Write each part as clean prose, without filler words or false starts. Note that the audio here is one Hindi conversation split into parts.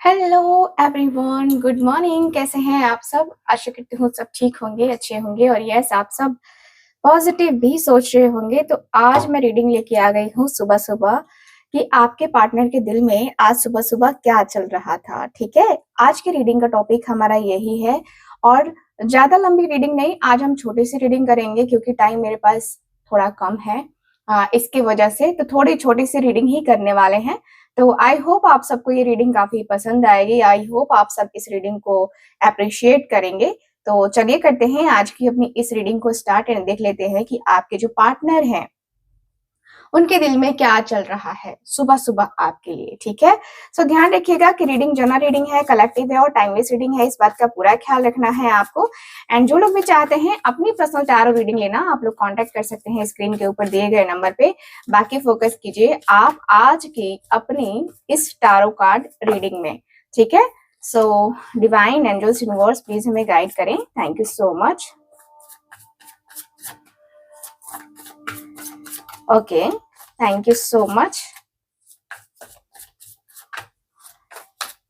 Hello everyone, good morning. कैसे हैं आप सब? आशा करती हूँ सब ठीक होंगे, अच्छे होंगे और यस, आप सब पॉजिटिव भी सोच रहे होंगे। तो आज मैं रीडिंग लेके आ गई हूँ सुबह सुबह कि आपके पार्टनर के दिल में आज सुबह सुबह क्या चल रहा था। ठीक है, आज की रीडिंग का टॉपिक हमारा यही है और ज्यादा लंबी रीडिंग नहीं, आज हम छोटी सी रीडिंग करेंगे क्योंकि टाइम मेरे पास थोड़ा कम है। इसकी वजह से तो थोड़ी छोटी सी रीडिंग ही करने वाले हैं। तो आई होप आप सबको ये रीडिंग काफी पसंद आएगी। आई होप आप सब इस रीडिंग को अप्रिशिएट करेंगे। तो चलिए करते हैं आज की अपनी इस रीडिंग को स्टार्ट एंड देख लेते हैं कि आपके जो पार्टनर हैं उनके दिल में क्या चल रहा है सुबह सुबह आपके लिए। ठीक है, सो ध्यान रखिएगा कि रीडिंग जनरल रीडिंग है, कलेक्टिव है और टाइमलेस रीडिंग है, इस बात का पूरा ख्याल रखना है आपको। एंड जो लोग भी चाहते हैं अपनी पर्सनल टैरो रीडिंग लेना, आप लोग कांटेक्ट कर सकते हैं स्क्रीन के ऊपर दिए गए नंबर पे। बाकी फोकस कीजिए आप आज की अपनी इस टैरो कार्ड रीडिंग में। ठीक है, so divine angels universe please हमें गाइड करें। Thank you so much. Okay, thank you so much.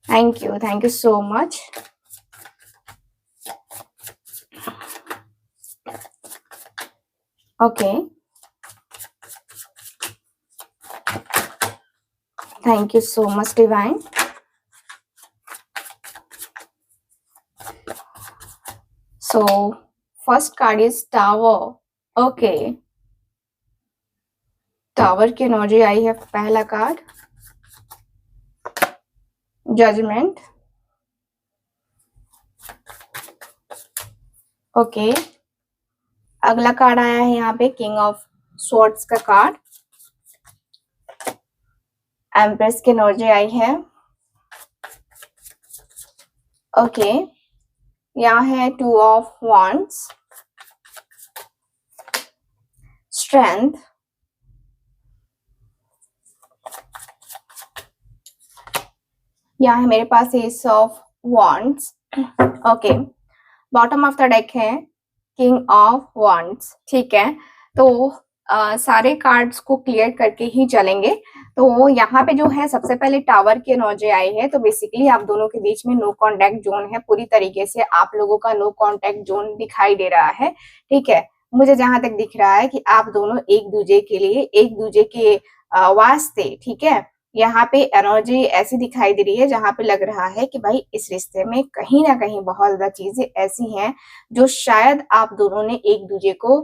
Thank you so much. Okay. Thank you so much, Divine. So, first card is Tower. Okay. Tower की एनर्जी आई है। पहला कार्ड जजमेंट। ओके, अगला कार्ड आया है यहाँ पे किंग ऑफ स्वॉर्ड्स का कार्ड। एम्प्रेस की एनर्जी आई है। ओके, यहाँ है टू ऑफ वॉन्ड्स, स्ट्रेंथ, यहाँ है मेरे पास ace of wands. Okay, bottom of the deck है किंग ऑफ वॉन्ड्स। ठीक है, तो सारे कार्ड्स को क्लियर करके ही चलेंगे। तो यहाँ पे जो है सबसे पहले टावर की एनर्जी आई है। तो बेसिकली आप दोनों के बीच में नो कांटेक्ट जोन है, पूरी तरीके से आप लोगों का नो कांटेक्ट जोन दिखाई दे रहा है। ठीक है, मुझे जहां तक दिख रहा है कि आप दोनों एक दूसरे के लिए, एक दूसरे के वास्ते, ठीक है, यहाँ पे एनर्जी ऐसी दिखाई दे रही है जहां पे लग रहा है कि भाई इस रिश्ते में कहीं ना कहीं बहुत ज्यादा चीजें ऐसी हैं जो शायद आप दोनों ने एक दूसरे को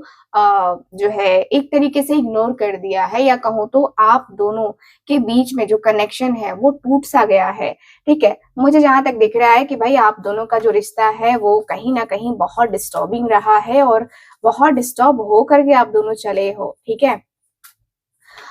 जो है एक तरीके से इग्नोर कर दिया है, या कहूँ तो आप दोनों के बीच में जो कनेक्शन है वो टूट सा गया है। ठीक है, मुझे जहां तक दिख रहा है कि भाई आप दोनों का जो रिश्ता है वो कहीं ना कहीं बहुत डिस्टर्बिंग रहा है और बहुत डिस्टर्ब हो करके आप दोनों चले हो। ठीक है,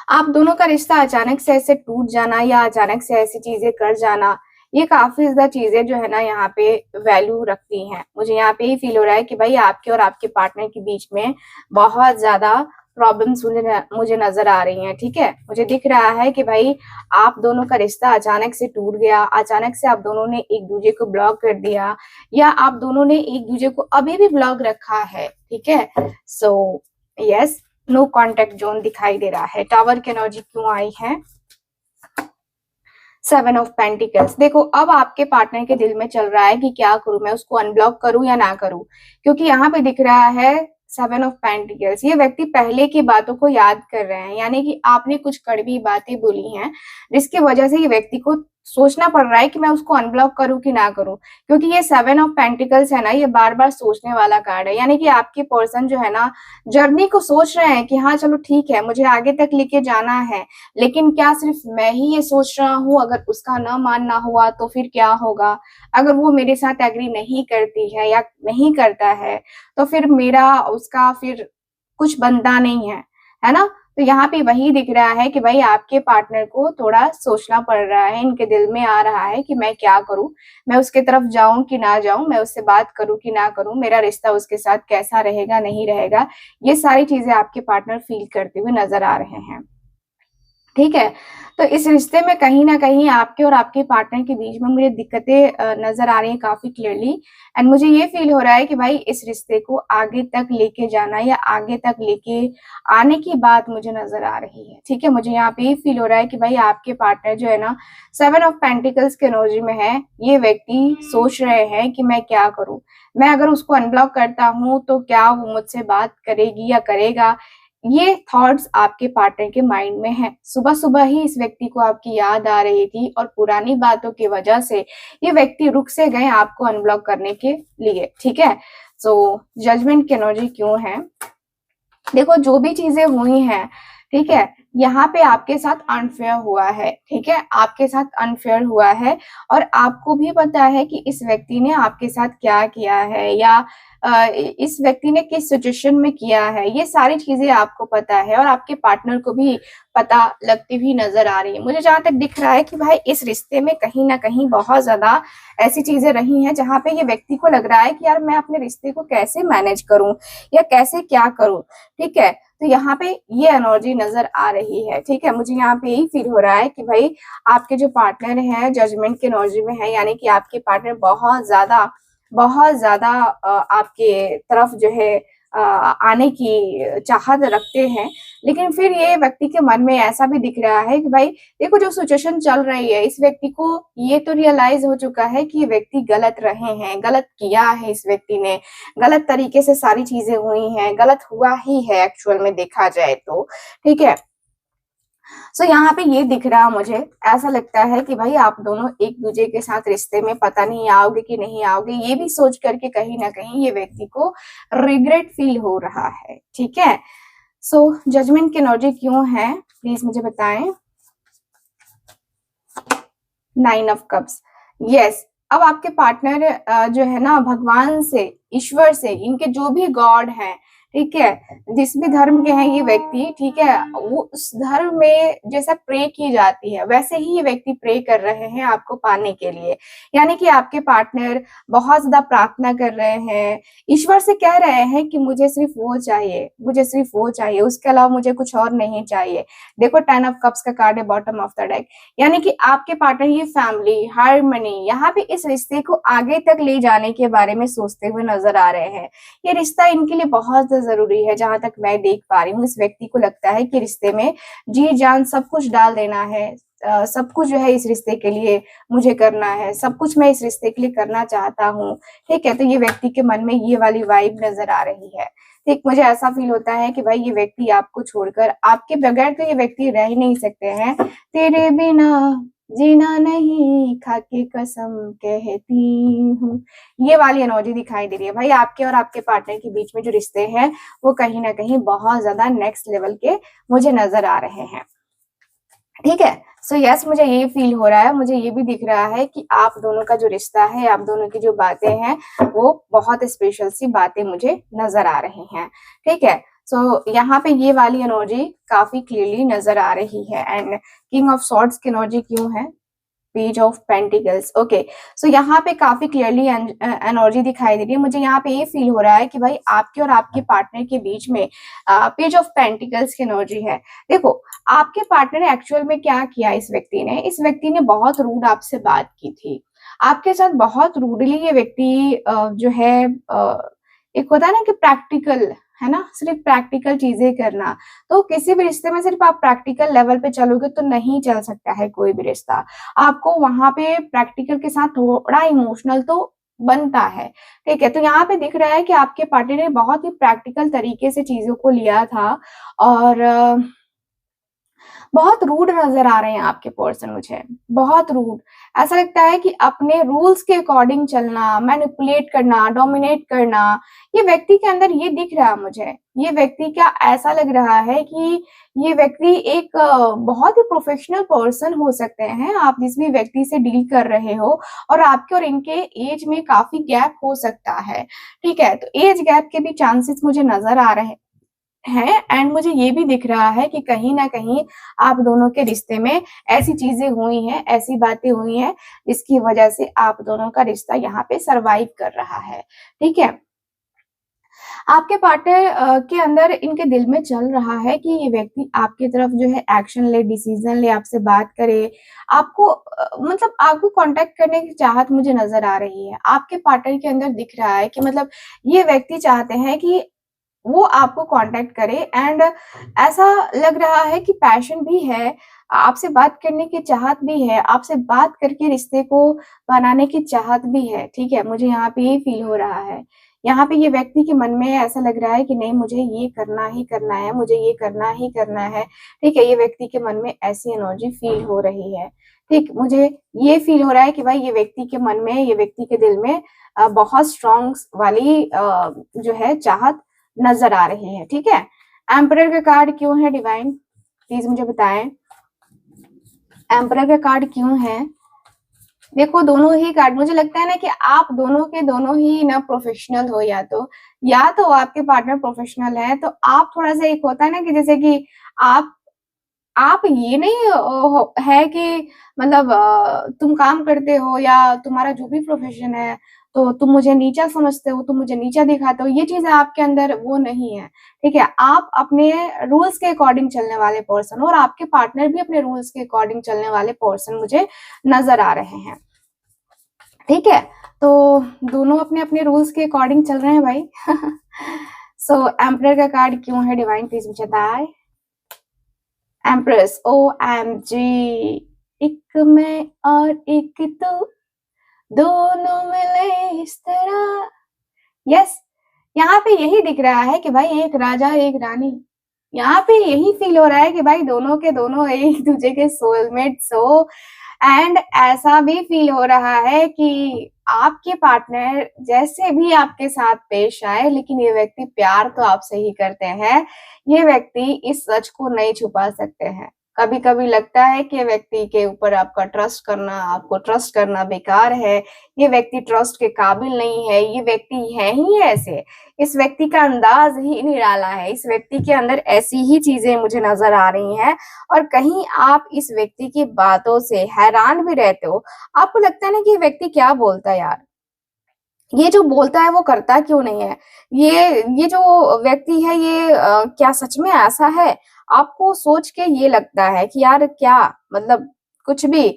आप दोनों का रिश्ता अचानक से ऐसे टूट जाना या अचानक से ऐसी चीजें कर जाना, ये काफी ज्यादा चीजें जो है ना यहाँ पे वैल्यू रखती हैं। मुझे यहाँ पे ही फील हो रहा है कि भाई आपके और आपके पार्टनर के बीच में बहुत ज्यादा प्रॉब्लम्स मुझे नजर आ रही हैं। ठीक है, मुझे दिख रहा है कि भाई आप दोनों का रिश्ता अचानक से टूट गया, अचानक से आप दोनों ने एक दूसरे को ब्लॉक कर दिया, या आप दोनों ने एक दूसरे को अभी भी ब्लॉक रखा है। ठीक है, so yes, no contact zone दिखाई दे रहा है। टावर की एनर्जी क्यों आई है? Seven of pentacles. देखो, अब आपके पार्टनर के दिल में चल रहा है कि क्या करूं, मैं उसको अनब्लॉक करूं या ना करूं, क्योंकि यहाँ पे दिख रहा है सेवन ऑफ पेंटिकल्स। ये व्यक्ति पहले की बातों को याद कर रहे हैं, यानी कि आपने कुछ कड़वी बातें बोली हैं जिसकी वजह से ये व्यक्ति को सोचना पड़ रहा है कि मैं उसको अनब्लॉक करूं कि ना करूं, क्योंकि ये सेवन ऑफ पेंटिकल्स है ना, ये बार बार सोचने वाला कार्ड है। यानी कि आपके पर्सन जो है ना जर्नी को सोच रहे हैं कि हाँ चलो ठीक है, मुझे आगे तक लेके जाना है, लेकिन क्या सिर्फ मैं ही ये सोच रहा हूँ? अगर उसका न मानना हुआ तो फिर क्या होगा? अगर वो मेरे साथ एग्री नहीं करती है या नहीं करता है तो फिर मेरा उसका फिर कुछ बनता नहीं है ना? तो यहाँ पे वही दिख रहा है कि भाई आपके पार्टनर को थोड़ा सोचना पड़ रहा है, इनके दिल में आ रहा है कि मैं क्या करूं, मैं उसके तरफ जाऊं कि ना जाऊं, मैं उससे बात करूं कि ना करूं, मेरा रिश्ता उसके साथ कैसा रहेगा नहीं रहेगा, ये सारी चीजें आपके पार्टनर फील करते हुए नजर आ रहे हैं। ठीक है। तो इस रिश्ते में कहीं न कहीं आपके और आपके पार्टनर के बीच में मुझे दिक्कतें नज़र आ रही हैं काफ़ी क्लियरली, एंड मुझे ये फ़ील हो रहा है कि भाई इस रिश्ते को आगे तक लेके जाना या आगे तक लेके आने की बात मुझे नज़र आ रही है, ठीक है? मुझे यहाँ पे ये फ़ील हो रहा है कि भाई आपके पार्टनर जो है ना 7 ऑफ पेंटिकल्स की एनर्जी में है, ये व्यक्ति सोच रहे हैं कि मैं क्या करूँ? मैं अगर उसको अनब्लॉक करता हूँ तो क्या वो मुझसे बात करेगी या करेगा? ये थॉट्स आपके पार्टनर के माइंड में है। सुबह-सुबह ही इस व्यक्ति को आपकी याद आ रही थी और पुरानी बातों की वजह से ये व्यक्ति रुक से गए आपको अनब्लॉक करने के लिए, ठीक है? सो जजमेंट की एनर्जी क्यों है? देखो जो भी चीजें हुई हैं, ठीक है, यहाँ पे आपके साथ अनफेयर हुआ है, ठीक है, आपके साथ अनफेयर हुआ है और आपको भी पता है कि इस व्यक्ति ने आपके साथ क्या किया है या इस व्यक्ति ने किस सिचुएशन में किया है, ये सारी चीजें आपको पता है और आपके पार्टनर को भी पता लगती हुई नजर आ रही है। मुझे जहां तक दिख रहा है कि भाई इस रिश्ते में कहीं ना कहीं बहुत ज्यादा ऐसी चीजें रही हैं जहां पे ये व्यक्ति को लग रहा है कि यार मैं अपने रिश्ते को कैसे मैनेज करूं या कैसे क्या करूं, ठीक है। तो यहाँ पे ये एनर्जी नजर आ रही है, ठीक है। मुझे यहाँ पे यही फील हो रहा है कि भाई आपके जो पार्टनर है जजमेंट की एनर्जी में है, यानी कि आपके पार्टनर बहुत ज्यादा आपके तरफ जो है आने की चाहत रखते हैं, लेकिन फिर ये व्यक्ति के मन में ऐसा भी दिख रहा है कि भाई देखो जो सिचुएशन चल रही है, इस व्यक्ति को ये तो रियलाइज हो चुका है कि ये व्यक्ति गलत रहे हैं, गलत किया है इस व्यक्ति ने, गलत तरीके से सारी चीजें हुई हैं, गलत हुआ ही है एक्चुअल में देखा जाए तो, ठीक है। सो यहाँ पे ये दिख रहा मुझे, ऐसा लगता है कि भाई आप दोनों एक दूसरे के साथ रिश्ते में पता नहीं आओगे कि नहीं आओगे, ये भी सोच करके कहीं ना कहीं ये व्यक्ति को रिग्रेट फील हो रहा है, ठीक है। सो जजमेंट की एनर्जी क्यों है प्लीज मुझे बताएं। 9 ऑफ कप्स, यस। अब आपके पार्टनर जो है ना भगवान से, ईश्वर से, इनके जो भी गॉड हैं, ठीक है, जिस भी धर्म के हैं ये व्यक्ति, ठीक है, वो उस धर्म में जैसा प्रे की जाती है वैसे ही ये व्यक्ति प्रे कर रहे हैं आपको पाने के लिए, यानी कि आपके पार्टनर बहुत ज्यादा प्रार्थना कर रहे हैं, ईश्वर से कह रहे हैं कि मुझे सिर्फ वो चाहिए, मुझे सिर्फ वो चाहिए, उसके अलावा मुझे कुछ और नहीं चाहिए। देखो 10 ऑफ कप्स का कार्ड है बॉटम ऑफ द डेक, यानी कि आपके पार्टनर ये फैमिली, हार्मनी, यहाँ पे इस रिश्ते को आगे तक ले जाने के बारे में सोचते हुए नजर आ रहे हैं। ये रिश्ता इनके लिए बहुत ज्यादा जरूरी है, जहां तक मैं देख पा रही हूँ। इस व्यक्ति को लगता है कि रिश्ते में जी जान सब कुछ डाल देना है, सब कुछ जो है इस रिश्ते के लिए मुझे करना है, सब कुछ मैं इस रिश्ते के लिए करना चाहता हूँ, ठीक है। तो ये व्यक्ति के मन में ये वाली वाइब नजर आ रही है, ठीक। मुझे ऐसा फील होता है कि भाई ये व्यक्ति आपको छोड़कर, आपके बगैर तो ये व्यक्ति रह ही नहीं सकते हैं, तेरे बिना जीना नहीं खाके कसम कहती हूँ, ये वाली एनर्जी दिखाई दे रही है। भाई आपके और आपके पार्टनर के बीच में जो रिश्ते हैं वो कहीं ना कहीं बहुत ज्यादा नेक्स्ट लेवल के मुझे नजर आ रहे हैं, ठीक है। सो यस मुझे ये फील हो रहा है, मुझे ये भी दिख रहा है कि आप दोनों का जो रिश्ता है, आप दोनों की जो बातें हैं वो बहुत स्पेशल सी बातें मुझे नजर आ रही हैं, ठीक है। सो यहाँ पे ये वाली एनर्जी काफी क्लियरली नजर आ रही है। एंड किंग ऑफ सॉर्ड्स की एनर्जी क्यों है, पेज ऑफ पेंटिकल्स, ओके। सो यहाँ पे काफी क्लियरली एनर्जी दिखाई दे रही है। मुझे यहाँ पे ये फील हो रहा है कि भाई आपके और आपके पार्टनर के बीच में पेज ऑफ पेंटिकल्स की एनर्जी है। देखो आपके पार्टनर ने एक्चुअल में क्या किया, इस व्यक्ति ने बहुत रूड आपसे बात की थी, आपके साथ बहुत रूडली ये व्यक्ति जो है एक होता है ना कि प्रैक्टिकल, है ना, सिर्फ प्रैक्टिकल चीजें करना। तो किसी भी रिश्ते में सिर्फ आप प्रैक्टिकल लेवल पे चलोगे तो नहीं चल सकता है कोई भी रिश्ता, आपको वहां पे प्रैक्टिकल के साथ थोड़ा इमोशनल तो बनता है, ठीक है। तो यहाँ पे दिख रहा है कि आपके पार्टनर ने बहुत ही प्रैक्टिकल तरीके से चीजों को लिया था और बहुत रूड नजर आ रहे हैं आपके पर्सन मुझे, बहुत रूड। ऐसा लगता है कि अपने रूल्स के अकॉर्डिंग चलना, मैनिपुलेट करना, डोमिनेट करना, ये व्यक्ति के अंदर ये दिख रहा है मुझे। ये व्यक्ति क्या ऐसा लग रहा है कि ये व्यक्ति एक बहुत ही प्रोफेशनल पर्सन हो सकते हैं, आप जिस भी व्यक्ति से डील कर रहे हो, और आपके और इनके एज में काफी गैप हो सकता है, ठीक है। तो एज गैप के भी चांसेस मुझे नजर आ रहे हैं। एंड मुझे ये भी दिख रहा है कि कहीं ना कहीं आप दोनों के रिश्ते में ऐसी चीजें हुई हैं, ऐसी बातें हुई हैं जिसकी वजह से आप दोनों का रिश्ता यहाँ पे सरवाइव कर रहा है, ठीक है। आपके पार्टनर के अंदर इनके दिल में चल रहा है कि ये व्यक्ति आपकी तरफ जो है एक्शन ले, डिसीजन ले, आपसे बात करे, आपको मतलब आपको कांटेक्ट करने की चाहत मुझे नजर आ रही है। आपके पार्टनर के अंदर दिख रहा है कि मतलब ये व्यक्ति चाहते हैं कि वो आपको कांटेक्ट करे एंड ऐसा लग रहा है कि पैशन भी है, आपसे बात करने की चाहत भी है, आपसे बात करके रिश्ते को बनाने की चाहत भी है, ठीक है? मुझे यहाँ पे ये फील हो रहा है। यहाँ पे ये व्यक्ति के मन में ऐसा लग रहा है कि नहीं मुझे ये करना ही करना है, मुझे ये करना ही करना है, ठीक है? ये व्यक्ति के मन में ऐसी एनर्जी फील हो रही है, ठीक? मुझे ये फील हो रहा है कि भाई ये व्यक्ति के मन में, ये व्यक्ति के दिल में बहुत स्ट्रॉन्ग वाली जो है चाहत नजर आ रही है, ठीक है? एम्परर का कार्ड क्यों है डिवाइन, प्लीज मुझे बताएं। एम्परर का कार्ड क्यों है? देखो दोनों ही कार्ड, मुझे लगता है ना कि आप दोनों के दोनों ही ना प्रोफेशनल हो, या तो आपके पार्टनर प्रोफेशनल है, तो आप थोड़ा सा एक होता है ना कि जैसे कि आप आप ये नहीं है कि मतलब तुम काम करते हो या तुम्हारा जो भी प्रोफेशन है तो तुम मुझे नीचा समझते हो, तुम मुझे नीचा दिखाते हो, ये चीजें आपके अंदर वो नहीं है, ठीक है? आप अपने रूल्स के अकॉर्डिंग चलने वाले पर्सन, और आपके पार्टनर भी अपने रूल्स के अकॉर्डिंग चलने वाले पर्सन मुझे नजर आ रहे हैं, ठीक है? तो दोनों अपने अपने रूल्स के अकॉर्डिंग चल रहे हैं भाई। सो एम्परर का कार्ड क्यों है डिवाइन, प्लीज मुझे बताए। एम्प्रेस, ओ एम जी, एक मैं और एक तू, दोनों मिले इस तरह। यस, यहाँ पे यही दिख रहा है कि भाई एक राजा एक रानी, यहाँ पे यही फील हो रहा है कि भाई दोनों के दोनों एक दूसरे के सोलमेट्स हो, एंड ऐसा भी फील हो रहा है कि आपके पार्टनर जैसे भी आपके साथ पेश आए, लेकिन ये व्यक्ति प्यार तो आपसे ही करते हैं, ये व्यक्ति इस सच को नहीं छुपा सकते हैं। कभी कभी लगता है कि व्यक्ति के ऊपर आपका ट्रस्ट करना, आपको ट्रस्ट करना बेकार है, ये व्यक्ति ट्रस्ट के काबिल नहीं है, ये व्यक्ति है ही ऐसे, इस व्यक्ति का अंदाज ही निराला है, इस व्यक्ति के अंदर ऐसी ही चीजें मुझे नजर आ रही हैं, और कहीं आप इस व्यक्ति की बातों से हैरान भी रहते हो। आपको लगता है ना कि ये व्यक्ति क्या बोलता है यार, ये जो बोलता है वो करता क्यों नहीं है, ये जो व्यक्ति है ये क्या सच में ऐसा है? आपको सोच के ये लगता है कि यार क्या मतलब कुछ भी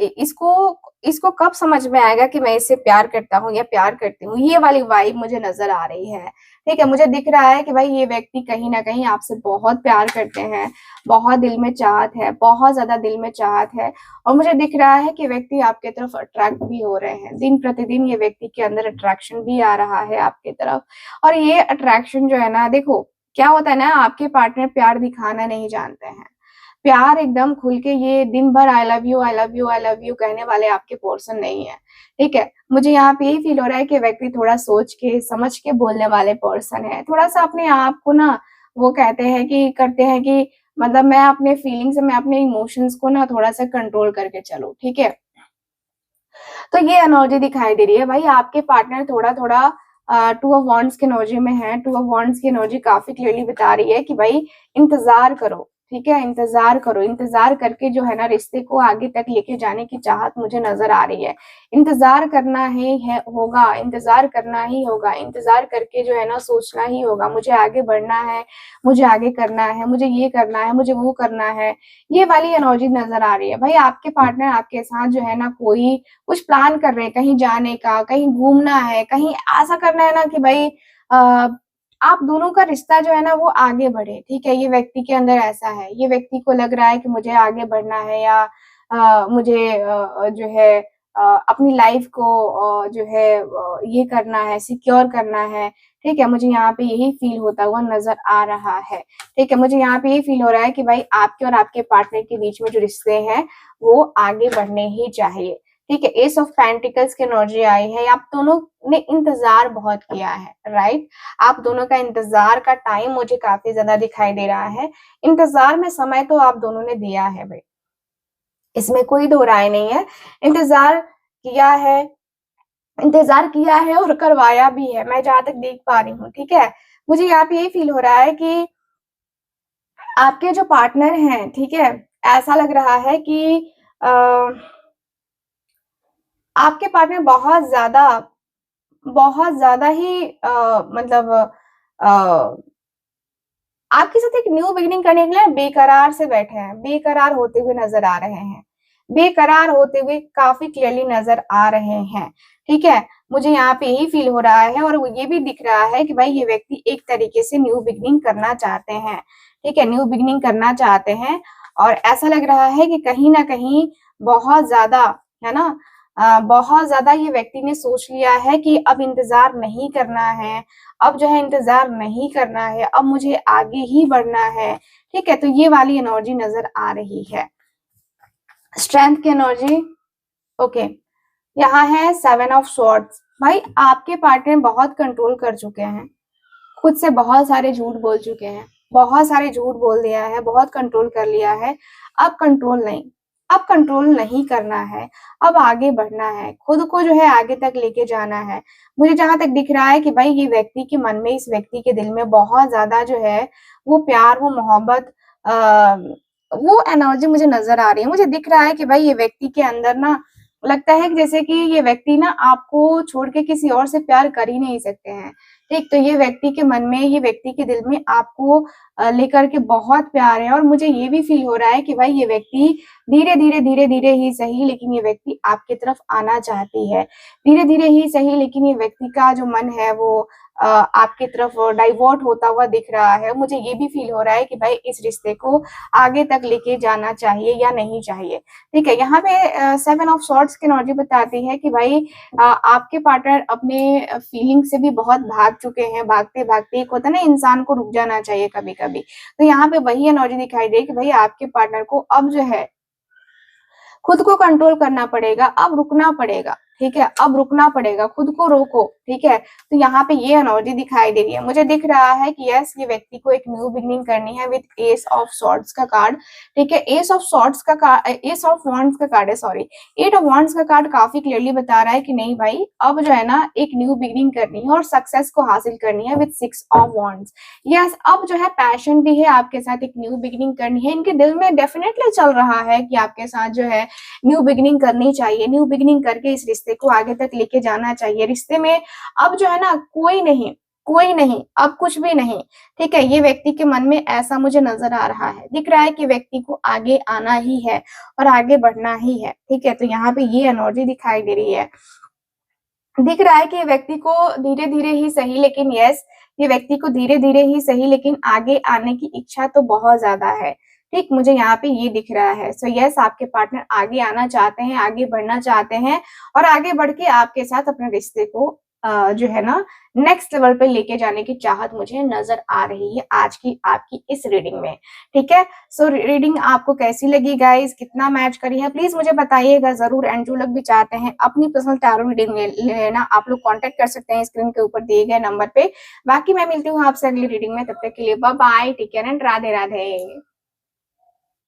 इसको इसको कब समझ में आएगा कि मैं इससे प्यार करता हूँ या प्यार करती हूँ, ये वाली वाइब मुझे नजर आ रही है, ठीक है? मुझे दिख रहा है कि भाई ये व्यक्ति कहीं ना कहीं आपसे बहुत प्यार करते हैं, बहुत दिल में चाहत है, बहुत ज्यादा दिल में चाहत है, और मुझे दिख रहा है कि व्यक्ति आपके तरफ अट्रैक्ट भी हो रहे हैं, दिन प्रतिदिन ये व्यक्ति के अंदर अट्रैक्शन भी आ रहा है आपके तरफ, और ये अट्रैक्शन जो है ना, देखो क्या होता है ना, आपके पार्टनर प्यार दिखाना नहीं जानते हैं, प्यार एकदम खुल के ये दिन भर I love you I love you I love you कहने वाले आपके पर्सन नहीं है, ठीक है? मुझे यहाँ पे यही फील हो रहा है कि व्यक्ति थोड़ा सोच के समझ के बोलने वाले पर्सन है, थोड़ा सा अपने आप को ना वो कहते हैं कि करते हैं कि मतलब मैं अपने फीलिंग्स, मैं अपने इमोशंस को ना थोड़ा सा कंट्रोल करके चलूं, ठीक है? तो ये एनर्जी दिखाई दे रही है भाई, आपके पार्टनर थोड़ा थोड़ा टू ऑफ वॉन्ड्स की एनर्जी में है, टू ऑफ वॉन्ड्स की एनर्जी काफी क्लियरली बता रही है कि भाई इंतजार करो, ठीक है? इंतजार करो, इंतजार करके जो है ना रिश्ते को आगे तक लेके जाने की चाहत मुझे नजर आ रही है, इंतजार करना है होगा, इंतजार करना ही होगा, इंतजार करके जो है ना सोचना ही होगा, मुझे आगे बढ़ना है, मुझे आगे करना है, मुझे ये करना है, मुझे वो करना है, ये वाली एनर्जी नजर आ रही है भाई। आपके पार्टनर आपके साथ जो है ना कोई कुछ प्लान कर रहे हैं, कहीं जाने का, कहीं घूमना है, कहीं ऐसा करना है ना कि भाई आप दोनों का रिश्ता जो है ना वो आगे बढ़े, ठीक है? ये व्यक्ति के अंदर ऐसा है, ये व्यक्ति को लग रहा है कि मुझे आगे बढ़ना है, या मुझे जो है अपनी लाइफ को जो है ये करना है, सिक्योर करना है, ठीक है? मुझे यहाँ पे यही फील होता हुआ नजर आ रहा है, ठीक है? मुझे यहाँ पे ये फील हो रहा है कि भाई आपके और आपके पार्टनर के बीच में जो रिश्ते हैं वो आगे बढ़ने ही चाहिए, ठीक है? एस ऑफ पेंटिकल्स की एनर्जी आई है, आप दोनों ने इंतजार बहुत किया है, राइट? आप दोनों का इंतजार का टाइम मुझे काफी ज्यादा दिखाई दे रहा है, इंतजार में समय तो आप दोनों ने दिया है भाई, इसमें कोई दो राय नहीं है, इंतजार किया है, इंतजार किया है और करवाया भी है, मैं जहां तक देख पा रही हूँ, ठीक है? मुझे यहाँ पे यही फील हो रहा है कि आपके जो पार्टनर हैं, ठीक है, ऐसा लग रहा है कि आ, आपके पार्टनर बहुत ज्यादा बहुत ज्यादा ही मतलब आपके साथ एक न्यू बिगिनिंग करने के लिए बेकरार से बैठे हैं, बेकरार होते हुए नजर आ रहे हैं, बेकरार होते हुए काफी क्लियरली नजर आ रहे हैं। ठीक है, मुझे यहाँ पे यही फील हो रहा है और ये भी दिख रहा है कि भाई ये व्यक्ति एक तरीके से न्यू बिगिनिंग करना चाहते हैं। ठीक है, न्यू बिगिनिंग करना चाहते हैं और ऐसा लग रहा है कि कहीं ना कहीं बहुत ज्यादा, है ना, बहुत ज्यादा ये व्यक्ति ने सोच लिया है कि अब इंतजार नहीं करना है, अब जो है इंतजार नहीं करना है, अब मुझे आगे ही बढ़ना है। ठीक है, तो ये वाली एनर्जी नजर आ रही है, स्ट्रेंथ की एनर्जी। ओके, यहाँ है 7 ऑफ स्वॉर्ड्स। भाई आपके पार्टनर बहुत कंट्रोल कर चुके हैं, खुद से बहुत सारे झूठ बोल चुके हैं, बहुत सारे झूठ बोल दिया है, बहुत कंट्रोल कर लिया है। अब कंट्रोल नहीं, अब कंट्रोल नहीं करना है, अब आगे बढ़ना है, खुद को जो है आगे तक लेके जाना है। मुझे जहां तक दिख रहा है कि भाई ये व्यक्ति के मन में, इस व्यक्ति के दिल में बहुत ज्यादा जो है वो प्यार, वो मोहब्बत, वो एनर्जी मुझे नजर आ रही है। मुझे दिख रहा है कि भाई ये व्यक्ति के अंदर ना, लगता है कि जैसे कि ये व्यक्ति ना आपको छोड़ के किसी और से प्यार कर ही नहीं सकते हैं। ठीक, तो ये व्यक्ति के मन में, ये व्यक्ति के दिल में आपको लेकर के बहुत प्यार है और मुझे ये भी फील हो रहा है कि भाई ये व्यक्ति धीरे धीरे, धीरे धीरे ही सही, लेकिन ये व्यक्ति आपकी तरफ आना चाहती है। धीरे धीरे ही सही, लेकिन ये व्यक्ति का जो मन है वो आपकी तरफ डाइवर्ट होता हुआ दिख रहा है। मुझे ये भी फील हो रहा है कि भाई इस रिश्ते को आगे तक लेके जाना चाहिए या नहीं चाहिए। ठीक है, यहाँ पे 7 ऑफ स्वॉर्ड्स की एनर्जी बताती है कि भाई आपके पार्टनर अपने फीलिंग से भी बहुत भाग चुके हैं। भागते भागते एक होता है ना, इंसान को रुक जाना चाहिए कभी कभी, तो यहाँ पे वही एनर्जी दिखाई दे कि भाई आपके पार्टनर को अब जो है खुद को कंट्रोल करना पड़ेगा, अब रुकना पड़ेगा। ठीक है, अब रुकना पड़ेगा, खुद को रोको। ठीक है, तो यहाँ पे ये एनर्जी दिखाई दे रही है। मुझे दिख रहा है कि यस, ये व्यक्ति को एक न्यू बिगनिंग करनी है विद एस ऑफ सॉर्ड्स का कार्ड। ठीक है, एस ऑफ सॉर्ड्स का कार्ड, एस ऑफ वॉन्ड्स का कार्ड है, सॉरी, 8 ऑफ वॉन्ड्स का कार्ड काफी क्लियरली बता रहा है कि नहीं भाई, अब जो है ना एक न्यू बिगनिंग करनी है और सक्सेस को हासिल करनी है विद 6 ऑफ वॉन्ड्स। यस, अब जो है पैशन भी है, आपके साथ एक न्यू बिगनिंग करनी है। इनके दिल में डेफिनेटली चल रहा है कि आपके साथ जो है न्यू बिगिनिंग करनी चाहिए, न्यू बिगिनिंग करके इस रिश्ते को आगे तक लेके जाना चाहिए। रिश्ते में अब जो है ना कोई नहीं, कोई नहीं, अब कुछ भी नहीं। ठीक है, ये व्यक्ति के मन में ऐसा मुझे नजर आ रहा है, दिख रहा है कि व्यक्ति को आगे आना ही है और आगे बढ़ना ही है। ठीक है, तो यहाँ पे ये एनर्जी दिखाई दे रही है। दिख रहा है कि ये व्यक्ति को धीरे धीरे ही सही, लेकिन यस, ये व्यक्ति को धीरे धीरे ही सही, लेकिन आगे आने की इच्छा तो बहुत ज्यादा है। ठीक, मुझे यहाँ पे ये दिख रहा है। सो यस, आपके पार्टनर आगे आना चाहते हैं, आगे बढ़ना चाहते हैं और आगे बढ़ के आपके साथ अपने रिश्ते को जो है ना नेक्स्ट लेवल पे लेके जाने की चाहत मुझे नजर आ रही है आज की आपकी इस रीडिंग में। ठीक है, सो रीडिंग आपको कैसी लगी गाइस, कितना मैच करी है, प्लीज मुझे बताइएगा जरूर। एंड जो लोग भी चाहते हैं अपनी पर्सनल टैरो रीडिंग लेना, आप लोग कांटेक्ट कर सकते हैं स्क्रीन के ऊपर दिए गए नंबर पे। बाकी मैं मिलती हूँ आपसे अगली रीडिंग में, तब तक के लिए bye bye, take care and Radhe Radhe.